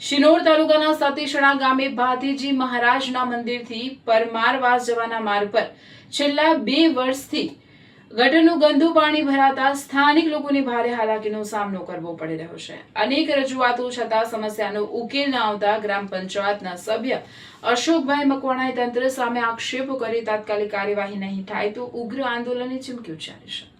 શિનોર તાલુકાના સતીશણા ગામે ભાતીજી મહારાજના મંદિરથી પરમારવાસ જવાના માર્ગ પર છેલ્લા 2 વર્ષથી ગટરનું ગંદુ પાણી ભરાતા સ્થાનિક લોકોને ભારે હાલાકીનો સામનો કરવો પડી રહ્યો છે। અનેક રજૂઆતો છતાં સમસ્યાનો ઉકેલ ન આવતા ગ્રામ પંચાયતના સભ્ય અશોકભાઈ મકવાણાએ તંત્ર સામે આક્ષેપો કરી તાત્કાલિક કાર્યવાહી નહીં થાય તો ઉગ્ર આંદોલનની ચીમકી ઉચ્ચારી છે।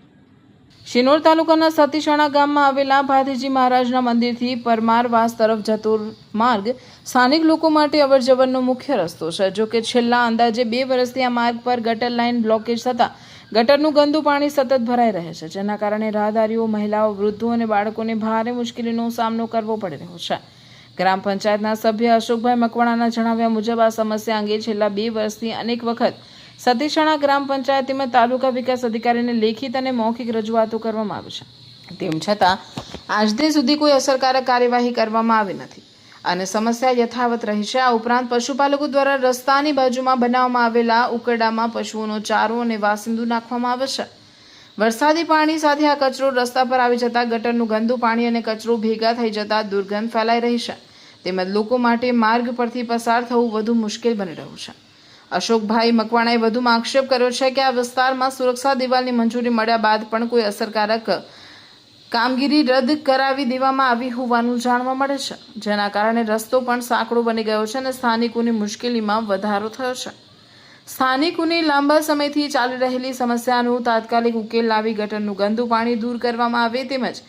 શિનોર તાલુકાના સતીશણા ગામમાં આવેલા ભાતીજી મહારાજના મંદિરથી પરમારવાસ તરફ જતો માર્ગ સ્થાનિક લોકો માટે અવરજવરનો મુખ્ય રસ્તો છે। જો કે છેલ્લા અંદાજે 2 વર્ષથી આ માર્ગ પર ગટર લાઇન બ્લોકેજ થતા ગટરનું ગંદુ પાણી સતત ભરાઈ રહે છે, જેના કારણે રાહદારીઓ, મહિલાઓ, વૃદ્ધો અને બાળકોને ભારે મુશ્કેલીનો સામનો કરવો પડી રહ્યો છે। ગ્રામ પંચાયતના સભ્ય અશોકભાઈ મકવાણાના જણાવ્યા મુજબ આ સમસ્યા અંગે છેલ્લા 2 વર્ષથી અનેક વખત સતીશણા ગ્રામ પંચાયત તેમજ તાલુકા વિકાસ અધિકારીને લેખિત અને મૌખિક રજૂઆતો કરવામાં આવી છે। તેમ છતાં આજ દિન સુધી કોઈ અસરકારક કાર્યવાહી કરવામાં આવી નથી અને સમસ્યા યથાવત રહી છે। આ ઉપરાંત પશુપાલકો દ્વારા રસ્તાની બાજુમાં બનાવવામાં આવેલા ઉકરડામાં પશુઓનો ચારો અને વાસિંદુ નાખવામાં આવે છે। વરસાદી પાણી સાથે આ કચરો રસ્તા પર આવી જતા ગટરનું ગંદુ પાણી અને કચરો ભેગા થઈ જતા દુર્ગંધ ફેલાઈ રહી છે, તેમજ લોકો માટે માર્ગ પરથી પસાર થવું વધુ મુશ્કેલ બની રહ્યું છે। અશોકભાઈ મકવાણાએ વધુમાં આક્ષેપ કર્યો છે કે આ વિસ્તારમાં સુરક્ષા દિવાલની મંજૂરી મળ્યા બાદ પણ કોઈ અસરકારક કામગીરી રદ કરાવી દેવામાં આવી હોવાનું જાણવા મળે છે, જેના કારણે રસ્તો પણ સાંકડો બની ગયો છે અને સ્થાનિકોની મુશ્કેલીમાં વધારો થયો છે। સ્થાનિકોની લાંબા સમયથી ચાલી રહેલી સમસ્યાનો તાત્કાલિક ઉકેલ લાવી ગટરનું ગંદુ પાણી દૂર કરવામાં આવે તેમજ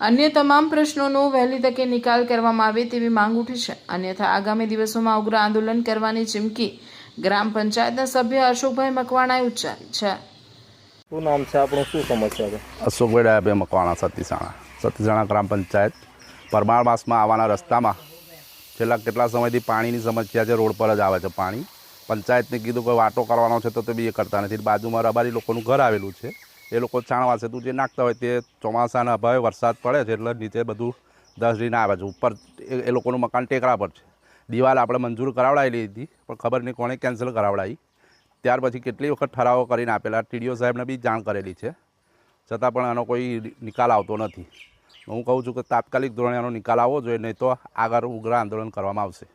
અન્ય તમામ પ્રશ્નોનો વહેલી તકે નિકાલ કરવામાં આવે તેવી માંગ ઉઠી છે। અન્યથા આગામી દિવસોમાં ઉગ્ર આંદોલન કરવાની ચીમકી ગ્રામ પંચાયતના સભ્ય અશોકભાઈ મકવાણાએ ઉચ્ચારી છે। શું નામ છે આપણું, શું સમસ્યા છે? અશોકભાઈ ડાયાભાઈ મકવાણા, સતીશણા ગ્રામ પંચાયત। પરમારવાસમાં આવવાના રસ્તામાં છેલ્લા કેટલા સમયથી પાણીની સમસ્યા છે। રોડ પર જ આવે છે પાણી। પંચાયતને કીધું કે વાટો કરવાનો છે તો તે બી એ કરતા નથી। બાજુમાં રબારી લોકોનું ઘર આવેલું છે, એ લોકો છાણવા છે તું જે નાખતા હોય તે ચોમાસાના અભાવે વરસાદ પડે છે એટલે નીચે બધું દસડીને આવે છે। ઉપર એ લોકોનું મકાન ટેકરા પર છે। દિવાલ આપણે મંજૂર કરાવડાવેલી હતી પણ ખબર નહીં કોણે કેન્સલ કરાવડાવી। ત્યાર પછી કેટલી વખત ઠરાવો કરીને આપેલા, ટીડીઓ સાહેબને બી જાણ કરેલી છે, છતાં પણ આનો કોઈ નિકાલ આવતો નથી। હું કહું છું કે તાત્કાલિક ધોરણે આનો નિકાલ આવવો જોઈએ, નહીં તો આગળ ઉગ્ર આંદોલન કરવામાં આવશે।